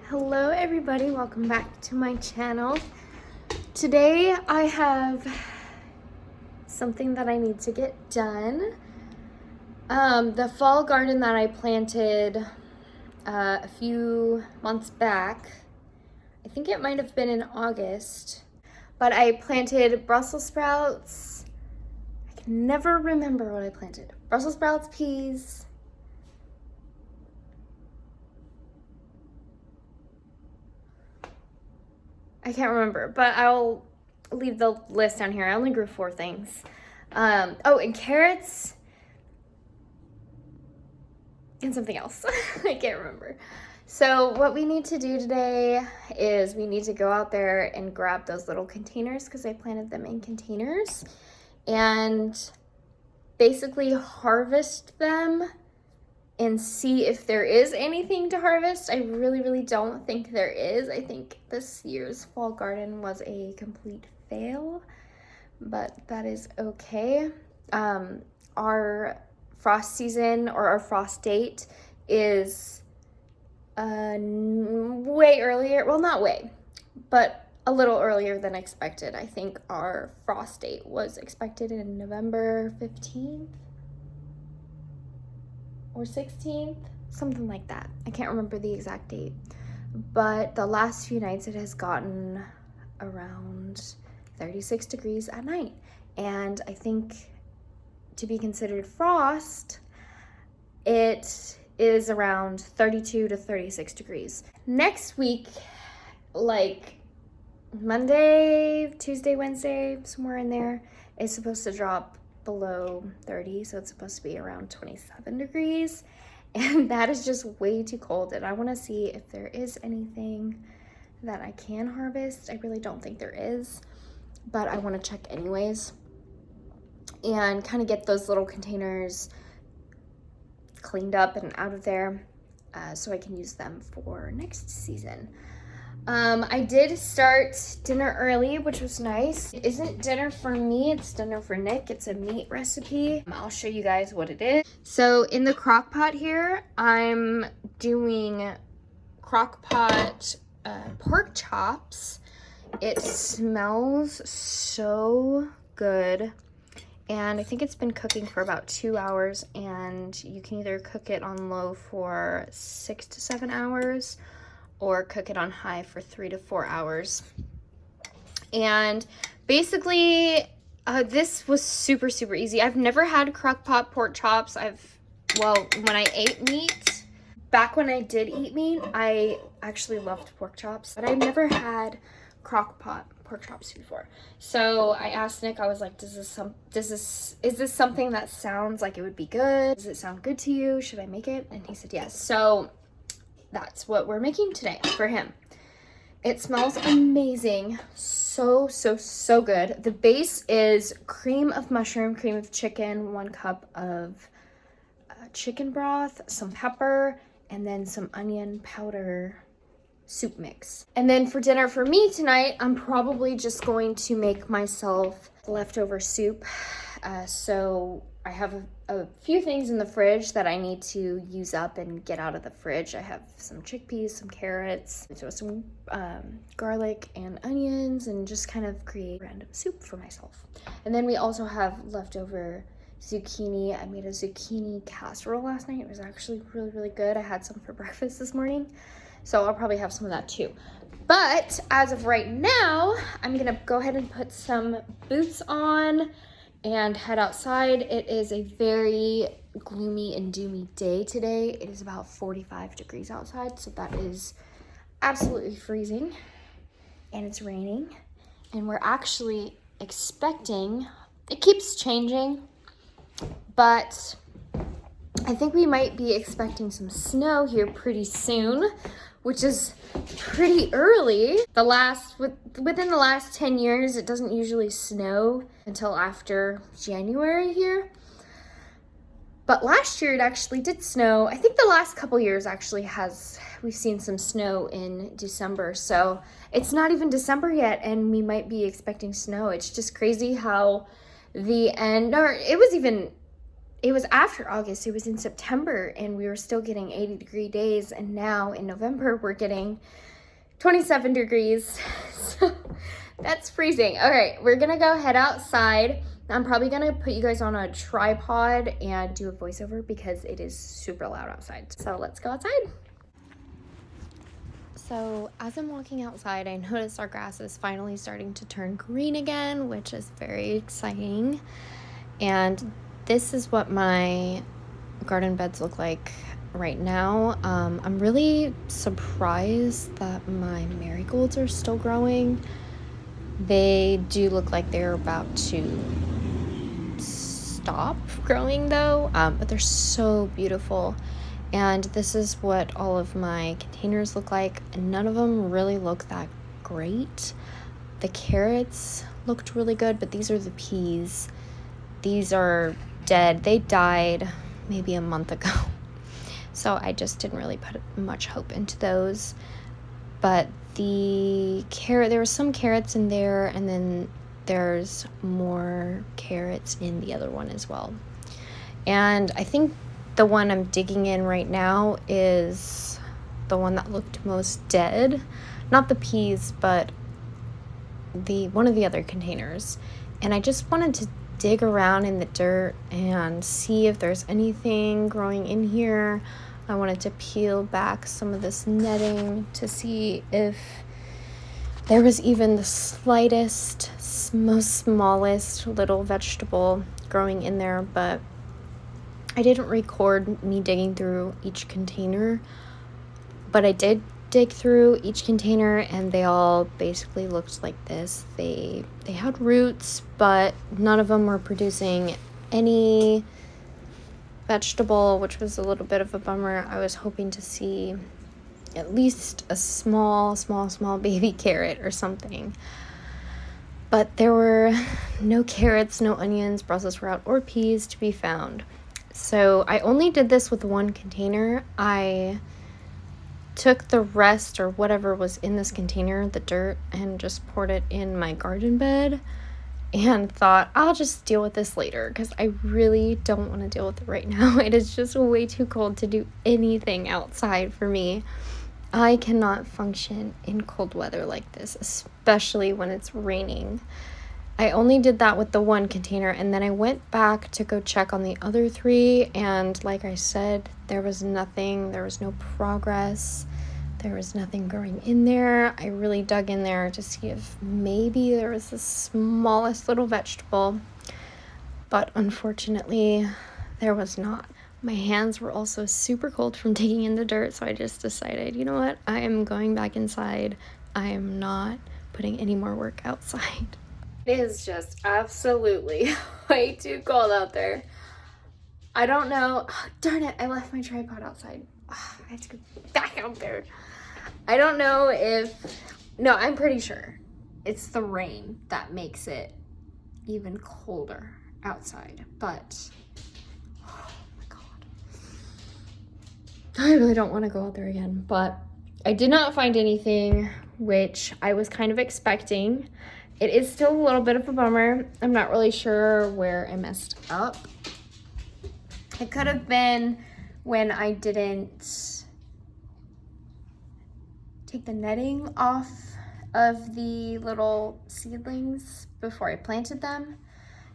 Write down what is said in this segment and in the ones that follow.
Hello everybody, welcome back to my channel. Today I have something that I need to get done. The fall garden that I planted a few months back, I think it might have been in August, but I planted Brussels sprouts. I can never remember what I planted. Brussels sprouts, peas, I can't remember, but I'll leave the list down here. I only grew 4 things. Oh, and carrots and something else. I can't remember. So what we need to do today is we need to go out there and grab those little containers because I planted them in containers and basically harvest them and see if there is anything to harvest. I really don't think there is. I think this year's fall garden was a complete fail, but that is okay. Our frost season, or our frost date, is way earlier. Well, not way, but a little earlier than expected. I think our frost date was expected in November 15th. Or 16th, something like that. I can't remember the exact date, but the last few nights it has gotten around 36 degrees at night, and I think to be considered frost, it is around 32 to 36 degrees. Next week, like Monday, Tuesday, Wednesday, somewhere in there, is supposed to drop below 30, so it's supposed to be around 27 degrees, and that is just way too cold. And I want to see if there is anything that I can harvest. I really don't think there is, but I want to check anyways and kind of get those little containers cleaned up and out of there so I can use them for next season. I did start dinner early, which was nice. It isn't dinner for me, it's dinner for Nick. It's a meat recipe. I'll show you guys what it is. So in the crock pot here, I'm doing crock pot pork chops. It smells so good. And I think it's been cooking for about 2 hours, and you can either cook it on low for 6 to 7 hours or cook it on high for 3 to 4 hours. And basically, this was super easy. I've never had crock pot pork chops. When I ate meat, back when I did eat meat, I actually loved pork chops, but I've never had crock pot pork chops before. So I asked Nick, I was like, is this something that sounds like it would be good? Does it sound good to you? Should I make it? And he said yes. So that's what we're making today for him. It smells amazing. So good. The base is cream of mushroom, cream of chicken, 1 cup of chicken broth, some pepper, and then some onion powder soup mix. And then for dinner for me tonight, I'm probably just going to make myself leftover soup. So I have a few things in the fridge that I need to use up and get out of the fridge. I have some chickpeas, some carrots, so some garlic and onions, and just kind of create random soup for myself. And then we also have leftover zucchini. I made a zucchini casserole last night. It was actually really good. I had some for breakfast this morning, so I'll probably have some of that too. But as of right now, I'm gonna go ahead and put some boots on and head outside. It is a very gloomy and doomy day today. It is about 45 degrees outside, so that is absolutely freezing, and it's raining, and we're actually expecting, it keeps changing, but I think we might be expecting some snow here pretty soon, which is pretty early. Within the last 10 years, it doesn't usually snow until after January here. But last year it actually did snow. I think the last couple years actually we've seen some snow in December. So it's not even December yet and we might be expecting snow. It's just crazy how it was even it was after August, it was in September, and we were still getting 80-degree days, and now in November we're getting 27 degrees. So that's freezing. Okay, we're gonna go head outside. I'm probably gonna put you guys on a tripod and do a voiceover because it is super loud outside. So let's go outside. So as I'm walking outside, I notice our grass is finally starting to turn green again, which is very exciting. And this is what my garden beds look like right now. I'm really surprised that my marigolds are still growing. They do look like they're about to stop growing though, but they're so beautiful. And this is what all of my containers look like. None of them really look that great. The carrots looked really good, but these are the peas. These are dead. They died maybe a month ago. So I just didn't really put much hope into those. But there were some carrots in there, and then there's more carrots in the other one as well. And I think the one I'm digging in right now is the one that looked most dead. Not the peas, but one of the other containers. And I just wanted to dig around in the dirt and see if there's anything growing in here. I wanted to peel back some of this netting to see if there was even the slightest, most smallest little vegetable growing in there, but I didn't record me digging through each container, but I did dig through each container, and they all basically looked like this. They had roots, but none of them were producing any vegetable, which was a little bit of a bummer. I was hoping to see at least a small baby carrot or something. But there were no carrots, no onions, Brussels sprout, or peas to be found. So I only did this with one container. I took the rest or whatever was in this container, the dirt, and just poured it in my garden bed and thought I'll just deal with this later because I really don't want to deal with it right now. It is just way too cold to do anything outside for me. I cannot function in cold weather like this, especially when it's raining. I only did that with the one container, and then I went back to go check on the other three, and like I said, there was nothing. There was no progress. There was nothing growing in there. I really dug in there to see if maybe there was the smallest little vegetable, but unfortunately, there was not. My hands were also super cold from digging in the dirt, so I just decided, you know what? I am going back inside. I am not putting any more work outside. It is just absolutely way too cold out there. I don't know. Oh, darn it, I left my tripod outside. Oh, I have to go back out there. I don't know no, I'm pretty sure it's the rain that makes it even colder outside. But, oh my God. I really don't want to go out there again. But I did not find anything, which I was kind of expecting. It is still a little bit of a bummer. I'm not really sure where I messed up. It could have been when I didn't take the netting off of the little seedlings before I planted them,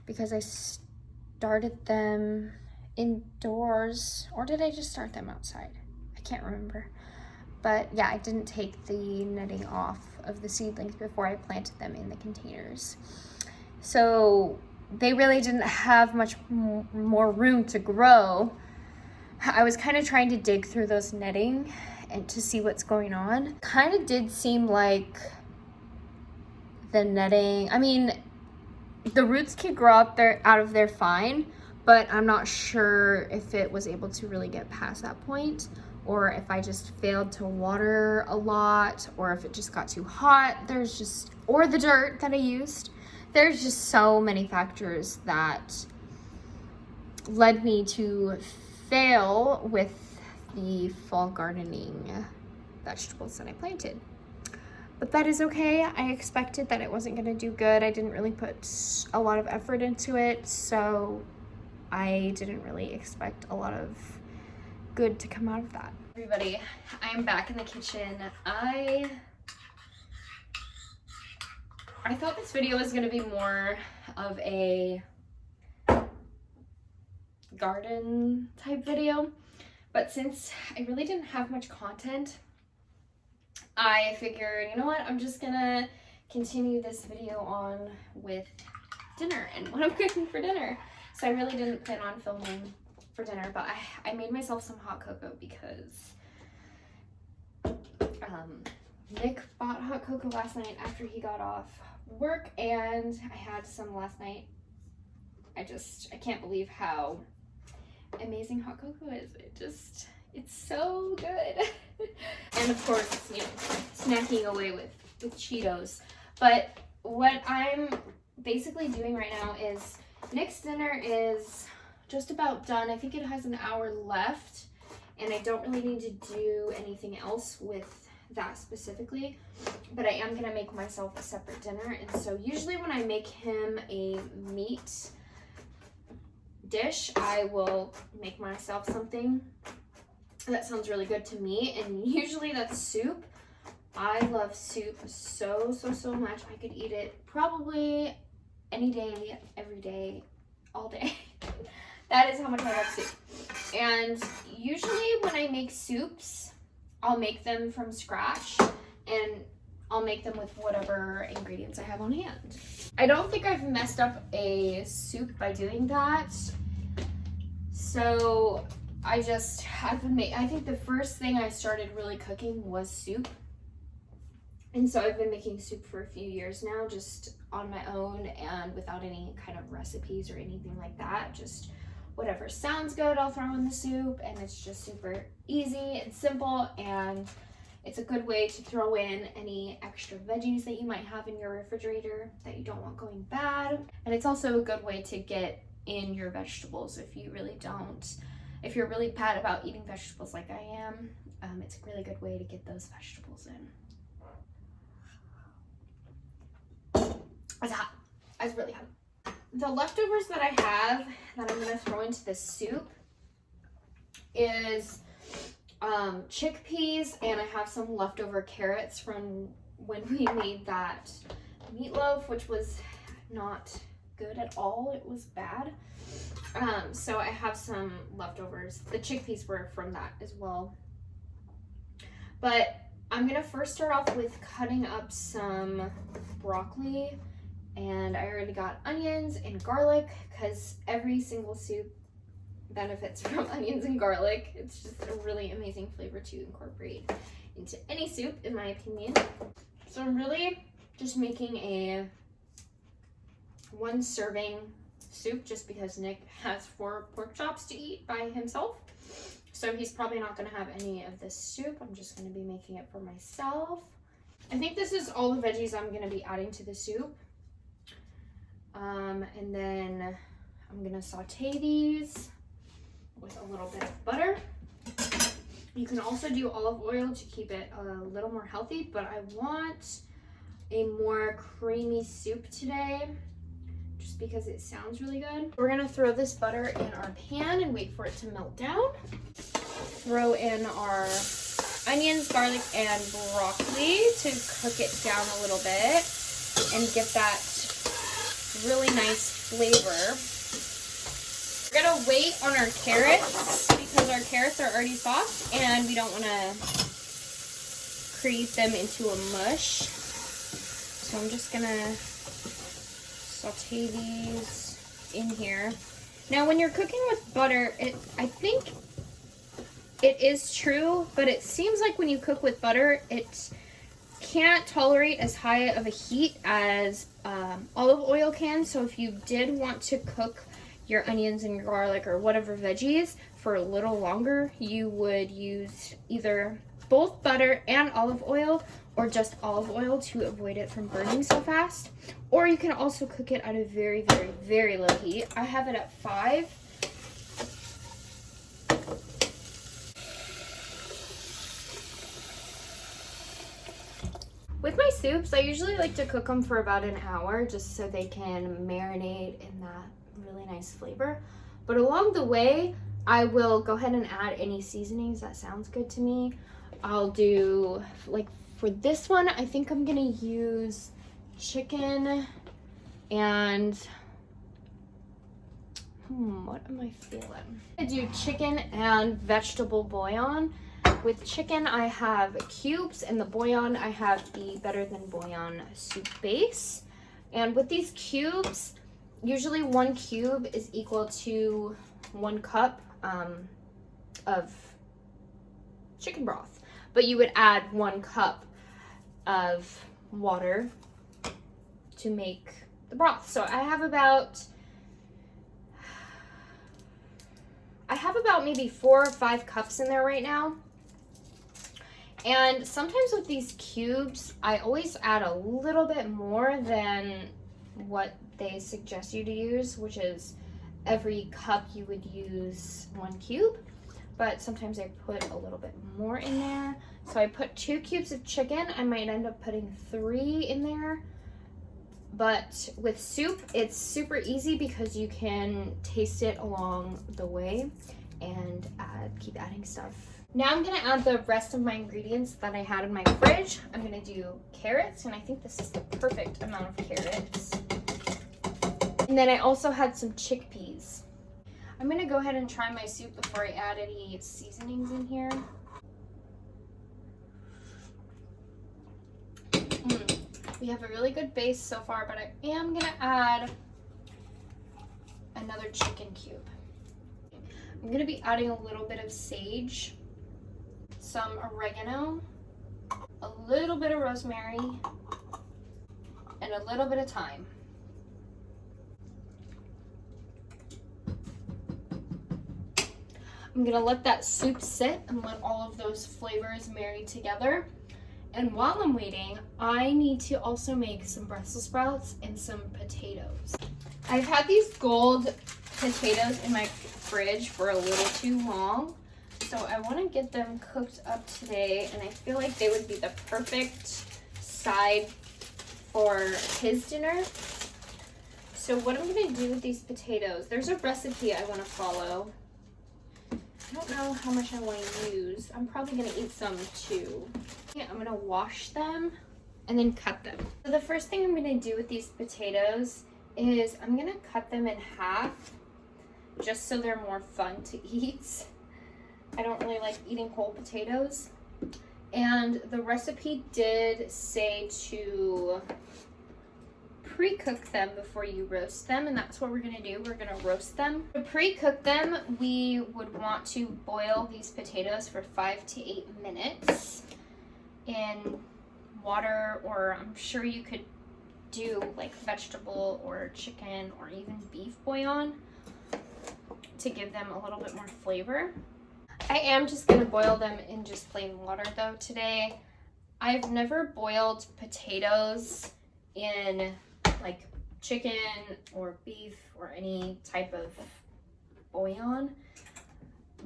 because I started them indoors, or did I just start them outside? I can't remember. But yeah, I didn't take the netting off of the seedlings before I planted them in the containers. So they really didn't have much more room to grow. I was kind of trying to dig through those netting and to see what's going on. Kind of did seem like the netting, I mean, the roots could grow up there out of there fine, but I'm not sure if it was able to really get past that point, or if I just failed to water a lot, or if it just got too hot. Or the dirt that I used. There's just so many factors that led me to fail with the fall gardening vegetables that I planted. But that is okay. I expected that it wasn't gonna do good. I didn't really put a lot of effort into it, so I didn't really expect a lot of good to come out of that. Everybody, I'm back in the kitchen. I thought this video was gonna be more of a garden type video, but since I really didn't have much content, I figured, you know what, I'm just gonna continue this video on with dinner and what I'm cooking for dinner. So I really didn't plan on filming for dinner, but I made myself some hot cocoa because Nick bought hot cocoa last night after he got off work, and I had some last night. I can't believe how amazing hot cocoa is. It's so good. And of course, you know, snacking away with Cheetos. But what I'm basically doing right now is Nick's dinner is just about done. I think it has an hour left, and I don't really need to do anything else with that specifically, but I am gonna make myself a separate dinner. And so usually when I make him a meat dish, I will make myself something that sounds really good to me, and usually that's soup. I love soup so much. I could eat it probably any day, every day, all day. That is how much I love soup. And usually when I make soups, I'll make them from scratch, and I'll make them with whatever ingredients I have on hand. I don't think I've messed up a soup by doing that. So I think the first thing I started really cooking was soup. And so I've been making soup for a few years now, just on my own and without any kind of recipes or anything like that. Just whatever sounds good, I'll throw in the soup, and it's just super easy and simple, and it's a good way to throw in any extra veggies that you might have in your refrigerator that you don't want going bad. And it's also a good way to get in your vegetables if you're really bad about eating vegetables like I am. It's a really good way to get those vegetables in. It's hot. It's really hot. The leftovers that I have that I'm gonna throw into this soup is chickpeas, and I have some leftover carrots from when we made that meatloaf, which was not good at all. It was bad. So I have some leftovers. The chickpeas were from that as well. But I'm gonna first start off with cutting up some broccoli, and I already got onions and garlic because every single soup benefits from onions and garlic. It's just a really amazing flavor to incorporate into any soup, in my opinion. So I'm really just making a 1 serving soup just because Nick has 4 pork chops to eat by himself. So he's probably not gonna have any of this soup. I'm just gonna be making it for myself. I think this is all the veggies I'm gonna be adding to the soup. And then I'm gonna saute these with a little bit of butter. You can also do olive oil to keep it a little more healthy, but I want a more creamy soup today just because it sounds really good. We're gonna throw this butter in our pan and wait for it to melt down. Throw in our onions, garlic, and broccoli to cook it down a little bit and get that really nice flavor. We're gonna wait on our carrots because our carrots are already soft and we don't wanna create them into a mush. So I'm just gonna saute these in here. Now when you're cooking with butter, I think it is true, but it seems like when you cook with butter, it can't tolerate as high of a heat as olive oil can. So if you did want to cook your onions and garlic or whatever veggies for a little longer, you would use either both butter and olive oil or just olive oil to avoid it from burning so fast. Or you can also cook it at a very, very, very low heat. I have it at 5. With my soups, I usually like to cook them for about an hour just so they can marinate in that really nice flavor. But along the way, I will go ahead and add any seasonings. That sounds good to me. I'll do, like for this one, I think I'm gonna use chicken and what am I feeling? I do chicken and vegetable bouillon. With chicken, I have cubes, and the bouillon, I have the Better Than Bouillon soup base. And with these cubes, usually 1 cube is equal to 1 cup of chicken broth. But you would add 1 cup of water to make the broth. So I have about maybe 4 or 5 cups in there right now. And sometimes with these cubes, I always add a little bit more than what they suggest you to use, which is every cup you would use 1 cube. But sometimes I put a little bit more in there. So I put 2 cubes of chicken. I might end up putting 3 in there. But with soup, it's super easy because you can taste it along the way and keep adding stuff. Now I'm gonna add the rest of my ingredients that I had in my fridge. I'm gonna do carrots, and I think this is the perfect amount of carrots. And then I also had some chickpeas. I'm gonna go ahead and try my soup before I add any seasonings in here. We have a really good base so far, but I am gonna add another chicken cube. I'm gonna be adding a little bit of sage, some oregano, a little bit of rosemary, and a little bit of thyme. I'm gonna let that soup sit and let all of those flavors marry together. And while I'm waiting, I need to also make some Brussels sprouts and some potatoes. I've had these gold potatoes in my fridge for a little too long, so I want to get them cooked up today, and I feel like they would be the perfect side for his dinner. So what I'm going to do with these potatoes, there's a recipe I want to follow. I don't know how much I want to use. I'm probably going to eat some too. Yeah, I'm going to wash them and then cut them. So the first thing I'm going to do with these potatoes is I'm going to cut them in half just so they're more fun to eat. I don't really like eating whole potatoes. And the recipe did say to pre-cook them before you roast them, and that's what we're gonna do. We're gonna roast them. To pre-cook them, we would want to boil these potatoes for 5 to 8 minutes in water, or I'm sure you could do like vegetable or chicken or even beef bouillon to give them a little bit more flavor. I am just gonna boil them in just plain water though today. I've never boiled potatoes in like chicken or beef or any type of bouillon,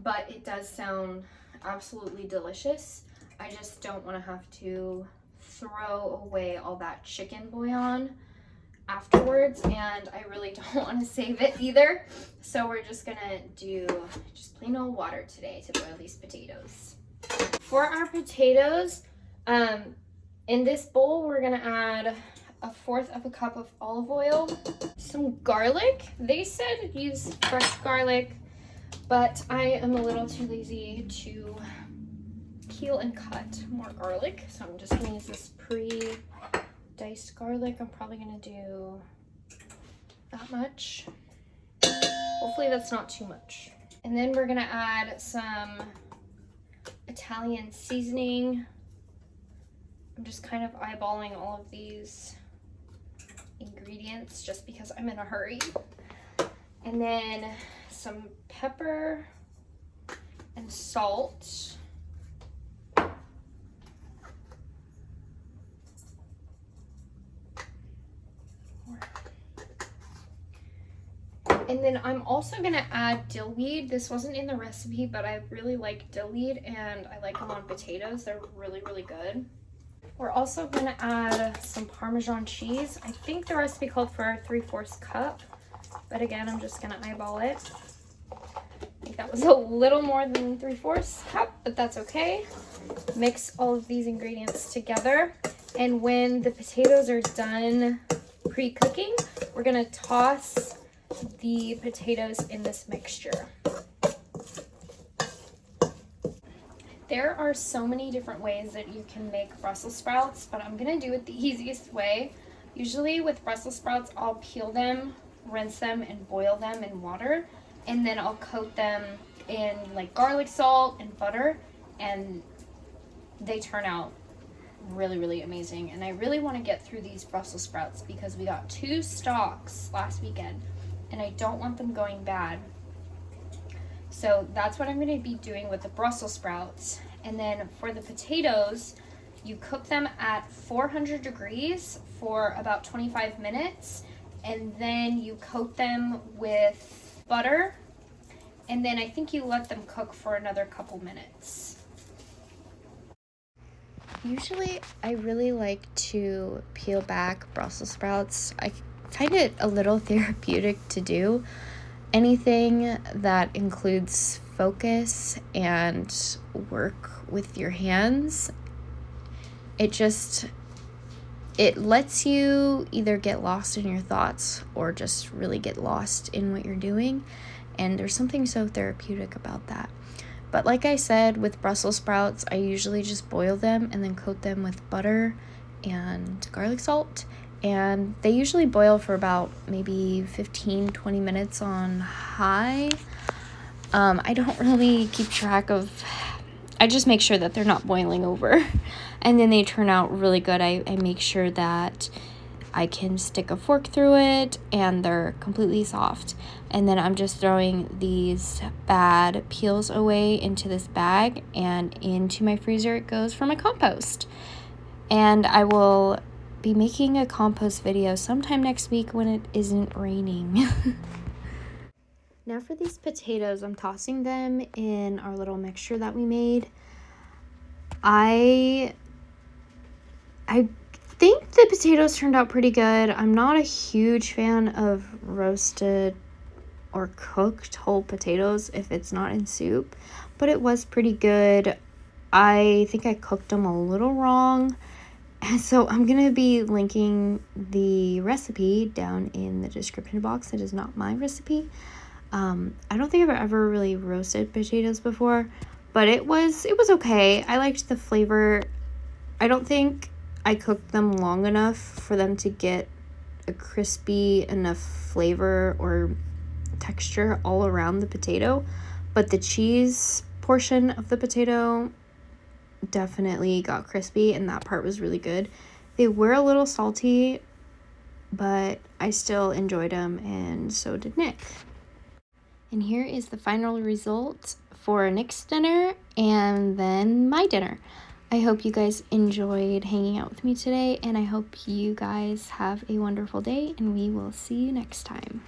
but it does sound absolutely delicious. I just don't want to have to throw away all that chicken bouillon afterwards, and I really don't want to save it either. So we're just gonna do just plain old water today to boil these potatoes. For our potatoes, in this bowl, we're gonna add 1/4 cup of olive oil, some garlic. They said use fresh garlic, but I am a little too lazy to peel and cut more garlic, so I'm just gonna use this pre-diced garlic. I'm probably gonna do that much. Hopefully that's not too much. And then we're gonna add some Italian seasoning. I'm just kind of eyeballing all of these ingredients just because I'm in a hurry. And then some pepper and salt. And then I'm also gonna add dill weed. This wasn't in the recipe, but I really like dill weed and I like them on potatoes. They're really, really good. We're also gonna add some Parmesan cheese. I think the recipe called for 3/4 cup, but again, I'm just gonna eyeball it. think that was a little more than 3/4 cup, but that's okay. Mix all of these ingredients together. And when the potatoes are done pre-cooking, we're gonna toss the potatoes in this mixture. There are so many different ways that you can make Brussels sprouts, but I'm gonna do it the easiest way. Usually with Brussels sprouts, I'll peel them, rinse them, and boil them in water, and then I'll coat them in like garlic salt and butter, and they turn out really, really amazing. And I really want to get through these Brussels sprouts because we got 2 stalks last weekend, and I don't want them going bad. So that's what I'm going to be doing with the Brussels sprouts. And then for the potatoes, you cook them at 400 degrees for about 25 minutes. And then you coat them with butter. And then I think you let them cook for another couple minutes. Usually I really like to peel back Brussels sprouts. I find it a little therapeutic to do. Anything that includes focus and work with your hands, it lets you either get lost in your thoughts or just really get lost in what you're doing. And there's something so therapeutic about that. But like I said, with Brussels sprouts, I usually just boil them and then coat them with butter and garlic salt. And they usually boil for about maybe 15-20 minutes on high. I don't really keep track of, I just make sure that they're not boiling over. And then they turn out really good. I make sure that I can stick a fork through it and they're completely soft. And then I'm just throwing these bad peels away into this bag, and into my freezer it goes for my compost. And I will be making a compost video sometime next week when it isn't raining. Now for these potatoes, I'm tossing them in our little mixture that we made. I think the potatoes turned out pretty good. I'm not a huge fan of roasted or cooked whole potatoes if it's not in soup, but it was pretty good. I think I cooked them a little wrong. So I'm going to be linking the recipe down in the description box. It is not my recipe. I don't think I've ever really roasted potatoes before, but it was okay. I liked the flavor. I don't think I cooked them long enough for them to get a crispy enough flavor or texture all around the potato, but the cheese portion of the potato definitely got crispy, and that part was really good. They were a little salty, but I still enjoyed them, and so did Nick. And here is the final result for Nick's dinner and then my dinner. I hope you guys enjoyed hanging out with me today, and I hope you guys have a wonderful day, and we will see you next time.